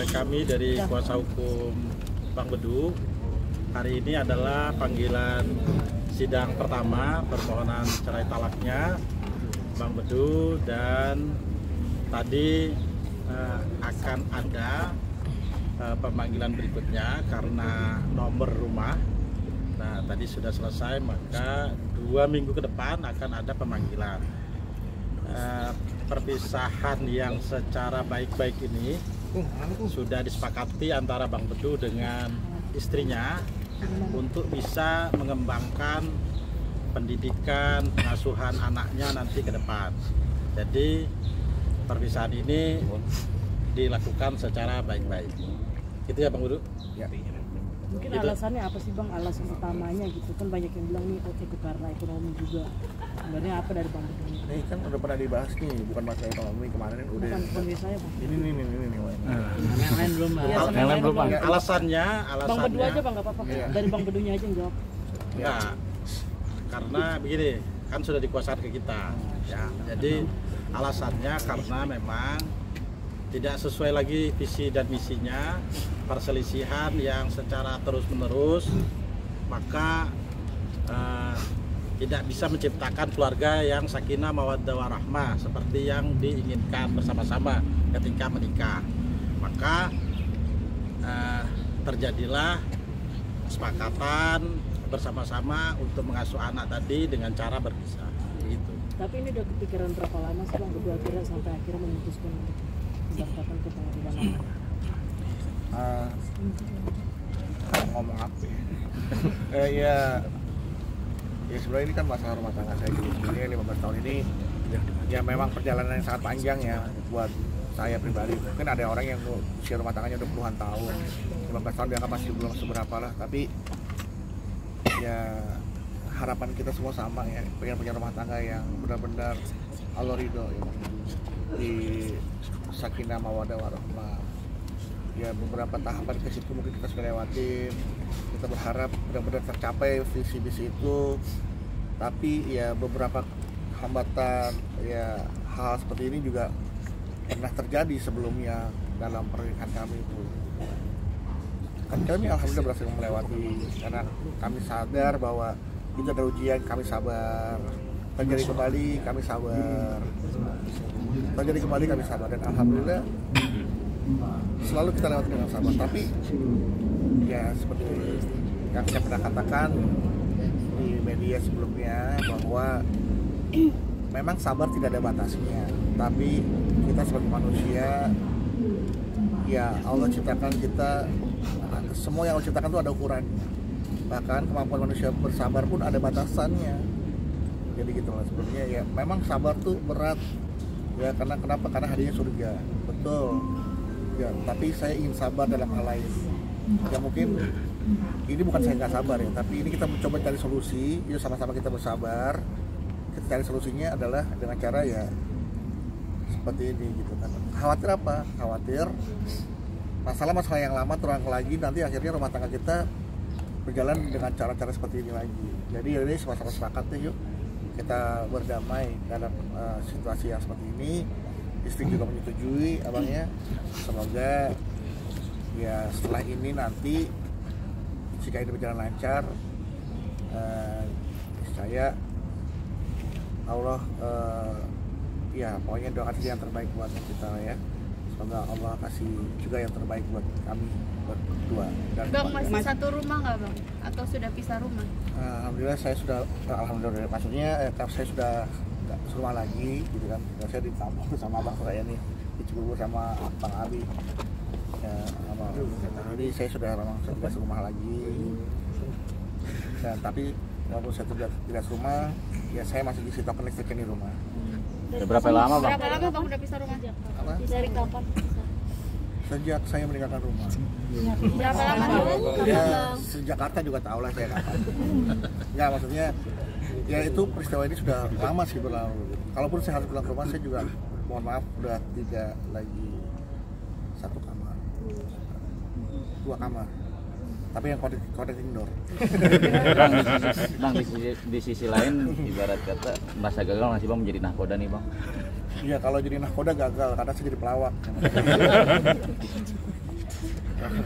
Kami dari kuasa hukum Bang Bedu, hari ini adalah panggilan sidang pertama permohonan cerai talaknya Bang Bedu, dan tadi akan ada pemanggilan berikutnya karena nomor rumah. Nah, tadi sudah selesai, maka 2 minggu ke depan akan ada pemanggilan. Perpisahan yang secara baik-baik ini sudah disepakati antara Bang Bedu dengan istrinya untuk bisa mengembangkan pendidikan, pengasuhan anaknya nanti ke depan. Jadi perpisahan ini dilakukan secara baik-baik. Gitu ya Bang Bedu? Ya. Mungkin gitu. Alasannya apa sih Bang, alasan utamanya gitu? Kan banyak yang bilang nih itu karena ekonomi juga. Sebenarnya apa dari Bang Bedu? Ini kan udah pernah dibahas nih, bukan masalah ekonomi kemarin kan udah. Bukan saya Bang. Ini. Yang lain belum Bang. Yang lain belum Bang. Alasannya Bang Bedu aja Bang, nggak apa-apa. Iya. Dari Bang Bedunya aja yang jawab. Ya, karena begini, kan sudah dikuasakan ke kita. Ya, jadi alasannya karena memang tidak sesuai lagi visi dan misinya, perselisihan yang secara terus-menerus, maka tidak bisa menciptakan keluarga yang sakinah mawaddah warahmah seperti yang diinginkan bersama-sama ketika menikah. Maka terjadilah kesepakatan bersama-sama untuk mengasuh anak tadi dengan cara berpisah. Gitu. Tapi ini udah kepikiran berapa lama sih Bang Bedu akhirnya sampai akhirnya memutuskan untuk mendaftarkan ke pengadilan? Ngomong apa ya sebenarnya ini kan masalah rumah tangga saya juga. Sebenarnya 15 tahun ini ya memang perjalanan yang sangat panjang ya buat saya pribadi. Mungkin ada orang yang usia rumah tangganya udah puluhan tahun, 15 tahun dianggap masih belum seberapa lah, tapi ya harapan kita semua sama ya, pengen punya rumah tangga yang benar-benar Allah ridho ya, di sakinah mawaddah warahmah. Ya beberapa tahapan ke situ mungkin kita sudah lewatin. Kita berharap benar-benar tercapai visi-visi itu. Tapi ya beberapa hambatan ya hal seperti ini juga pernah terjadi sebelumnya dalam pernikahan kami itu. Kan kami alhamdulillah berhasil melewati, karena kami sadar bahwa itu ada ujian, kami sabar. Terjadi kembali kami sabar. Terjadi kembali kami sabar, dan alhamdulillah selalu kita lewati dengan sabar. Tapi ya seperti yang saya pernah katakan di media sebelumnya, bahwa memang sabar tidak ada batasnya. Tapi kita sebagai manusia, ya Allah ciptakan kita, semua yang Allah ciptakan itu ada ukurannya. Bahkan kemampuan manusia bersabar pun ada batasannya. Jadi gitu lah sebenarnya, ya memang sabar tuh berat ya, karena kenapa? Karena hadiahnya surga, betul ya. Tapi saya ingin sabar dalam hal lain ya. Mungkin ini bukan saya nggak sabar ya, tapi ini kita mencoba cari solusi. Yuk sama-sama kita bersabar. Kita cari solusinya adalah dengan cara ya seperti ini gitu kan. Khawatir apa? Khawatir masalah-masalah yang lama terulang lagi, nanti akhirnya rumah tangga kita berjalan dengan cara-cara seperti ini lagi. Jadi ini sama-sama sepakat nih, yuk kita berdamai dalam situasi yang seperti ini. Istri juga menyetujui abangnya. Semoga ya setelah ini nanti jika ini berjalan lancar, saya Allah ya pokoknya doakan yang terbaik buat kita ya. Semoga Allah kasih juga yang terbaik buat kami berdua. Dan Bang, masih satu rumah nggak Bang? Atau sudah pisah rumah? Alhamdulillah saya sudah, alhamdulillah maksudnya saya sudah nggak serumah lagi gitu kan. Dan saya ditampung sama abang saya nih, di Cibubur sama Bang Abi ya, jadi saya sudah memang sudah serumah lagi. Dan tapi walaupun saya tidak serumah, ya saya masih di situ listrik di rumah. Berapa lama Bang? Berapa lama Bang udah pisah rumah? Apa? Dari kapan? Sejak saya meninggalkan rumah. Berapa lama dulu? Ya, sejak Jakarta juga tahu lah saya kapan. Enggak, maksudnya ya itu peristiwa ini sudah lama sih berlalu. Kalaupun saya harus pulang ke rumah, saya juga mohon maaf udah tidak lagi satu kamar, 2 kamar. Tapi yang kode indoor. Bang, di sisi lain ibarat kata masa gagal masih Bang menjadi nahkoda nih Bang. Iya, kalau jadi nahkoda gagal karena saya jadi pelawak.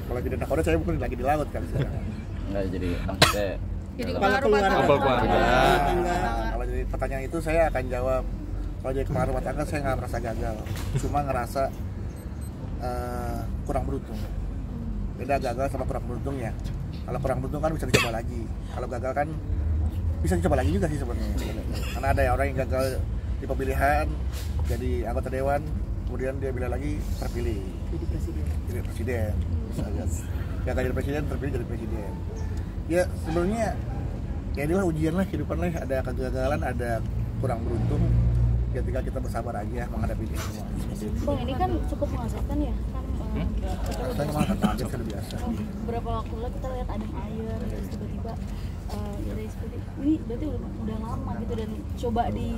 Kalau jadi nahkoda saya bukan lagi di laut kan sekarang. Enggak, jadi maksudnya Jadi dalam- kepala rumah tangga. Kalau jadi pertanyaan itu saya akan jawab, kalau jadi kepala rumah tangga saya nggak merasa gagal, cuma ngerasa kurang beruntung. Beda gagal sama kurang beruntung ya. Kalau kurang beruntung kan bisa dicoba lagi. Kalau gagal kan bisa dicoba lagi juga sih sebenarnya. Karena ada orang yang gagal di pemilihan jadi anggota dewan, kemudian dia bila lagi terpilih Jadi presiden. jadi presiden. Misalnya gagal jadi presiden terpilih jadi presiden. Ya sebenarnya ya inilah ujian lah kehidupan lah, ada kegagalan, ada kurang beruntung. Ya tinggal kita bersabar aja menghadapi ini semua. Bang, ini kan cukup mengagetkan ya kan Saya malah kaget sudah biasa. beberapa waktu lalu kita lihat ada air terus tiba-tiba dari seperti ini berarti udah lama gitu dan coba di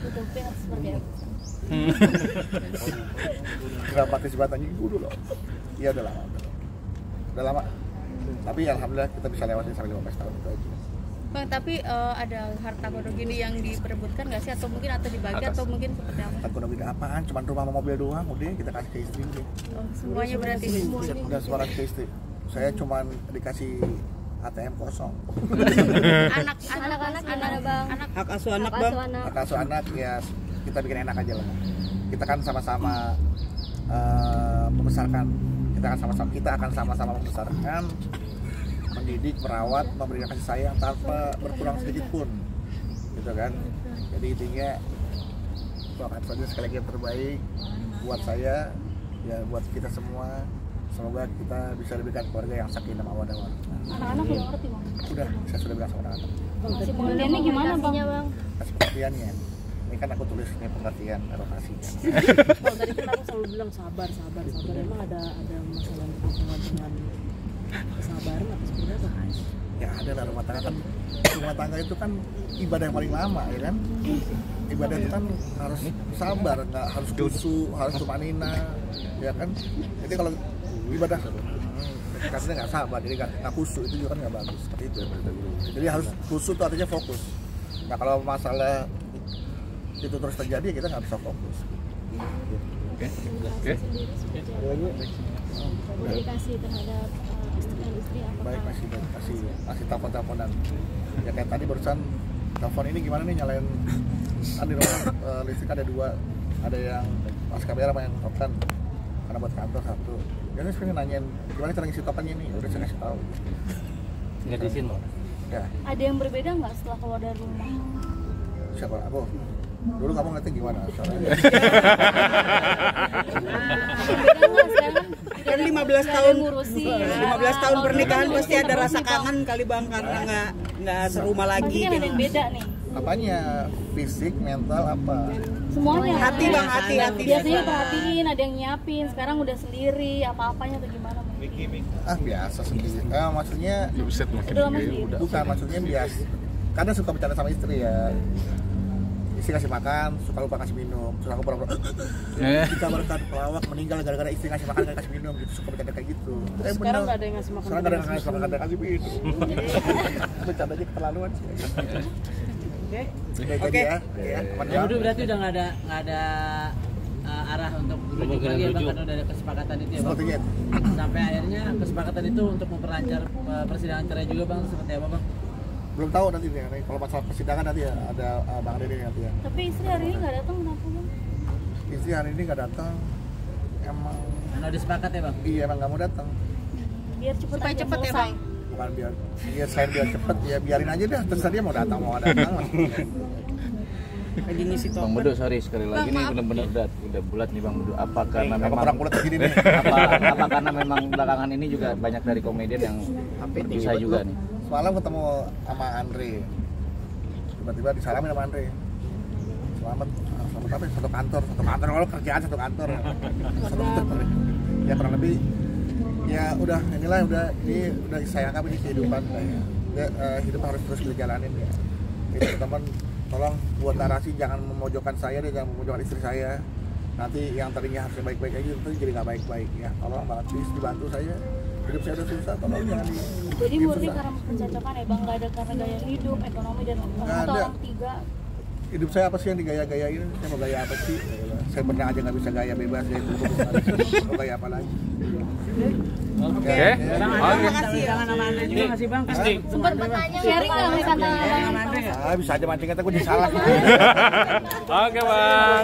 tutupin atau seperti apa? Nggak pakai sebatannya dulu loh. Iya udah lama. Udah lama. Tapi alhamdulillah kita bisa lewatin sampai 15 tahun itu aja. Bang, tapi ada harta gono gini yang diperebutkan nggak sih atau mungkin dibagi atau mungkin seperti apa? Tak guna beda apaan, cuma rumah sama mobil doang, udah kita kasih ke istri udah. Oh, semuanya berarti. Udah semua ke istri. Saya cuma dikasih ATM kosong. Anak-anak gimana bang? Hak asuh anak Hak bang. asuh anak. Maka asuh anak ya kita bikin enak aja lah. Kita kan sama-sama membesarkan. Kita akan sama-sama membesarkan, mendidik, merawat, memberikan kasih sayang tanpa berkurang sedikit pun, gitu kan. Jadi intinya doakan saja sekali lagi yang terbaik buat saya, ya buat kita semua. Semoga kita bisa diberikan keluarga yang sakinah mawaddah warahmah. Anak-anak udah ngerti bang? Udah, saya sudah bilang sama anak-anak. Masih pengertiannya gimana bang? Kasih pengertiannya. Ini kan aku tulis ini pengertian edukasinya. Bang, tadi kan aku selalu bilang sabar. Emang ada masalah hubungan dengan kesabaran atau seperti apa? Ya ada lah, rumah tangga itu kan ibadah yang paling lama ya kan. Ibadah itu kan harus sabar, nggak harus khusyuk, harus tumanina, ya kan. Jadi kalau ibadah katanya nggak sabar, jadi nggak khusyuk, itu juga kan nggak bagus seperti itu. Jadi harus khusyuk itu artinya fokus. Nah kalau masalah itu terus terjadi kita nggak bisa fokus. Oke. Komunikasi terhadap istri apa? Baik, masih telepon-teleponan. Ya kayak tadi barusan telepon ini gimana nih nyalain, kan di rumah listrik ada dua, ada yang pas kamera sama yang token, karena buat kantor satu. Jadi sebenarnya nanyain gimana cara ngisi tokennya nih, udah saya kasih tahu. Nggak di sini. Ya Ada yang berbeda nggak setelah keluar dari rumah? siapa aku? Dulu kamu ngerti gimana caranya? Beda nggak sekarang? Kan 15 Nggak ada tahun ngurusin. 15 tahun pernikahan pasti ada rasa kangen kali bang karena nggak serumah Berarti lagi. kan ada yang beda nih. Apanya? Fisik, mental, apa? Semuanya. Hati bang, hati. Biasanya perhatiin, ada yang nyiapin. Sekarang udah sendiri, apa-apanya atau gimana? Bang? Biasa sendiri. Maksudnya Udah lama sendiri. bukan, maksudnya biasa. Kadang suka bercanda sama istri ya. Istri kasih makan, suka lupa kasih minum. Terus aku pura-pura kita berkat pelawak meninggal gara-gara istri ngasih makan nggak kasih minum gitu, suka bercanda kayak gitu. Sekarang nggak ada yang ngasih makan. Sekarang nggak ada yang ngasih makan, nggak ada yang kasih minum. Bercanda aja keterlaluan sih. Oke ya. Ya udah berarti udah nggak ada arah untuk rujuk lagi ya bang, karena udah ada kesepakatan itu ya bang. Sepertinya Sampai akhirnya kesepakatan itu untuk memperlancar persidangan cerai juga bang, seperti apa bang? belum tahu nanti nih. Kalau masalah persidangan nanti ya ada Bang Dede nanti ya. Tapi istri hari ini nggak datang kenapa bang? Istri hari ini nggak datang. Emang Karena udah sepakat ya bang? iya emang nggak mau datang. Biar cepet Supaya aja cepet ya, selesai. Bang. Bukan biar selain biar cepet ya biarin aja dah, terserah dia mau datang mau nggak datang. Lagi ngisi Bang token. Bedu, sorry sekali lagi nih benar-benar udah bulat nih Bang Bedu. Apa karena Apa memang kurang bulat begini nih? apa karena memang belakangan ini juga banyak dari komedian yang berpisah juga nih. Semalam ketemu sama Andre, tiba-tiba disalamin sama Andre. Selamat apa? Satu kantor kalau kerjaan satu kantor. Ya kurang lebih ya udah inilah ini udah saya anggap ini kehidupan ya, hidup harus terus dijalanin ya. Jadi teman tolong buat narasi jangan memojokkan saya deh, jangan memojokkan istri saya. Nanti yang tadinya harusnya baik-baik aja itu jadi nggak baik-baik ya. Tolong banget please dibantu saya. Hidup saya udah susah, tolong jangan Jadi murni karena pencocokan ya bang, nggak ada karena gaya hidup, ekonomi dan atau ada. orang tiga. hidup saya apa sih yang digaya-gayain? Saya mau gaya apa sih? Saya pernah aja nggak bisa gaya bebas, gaya tubuh mau gaya apa lagi? Oke. Makasih sama Andre juga ngasih bang. Sempat bertanya sharing nggak nih kata Sama Andre nggak? Bisa aja mancing kata gue disalah. Oke, Bang.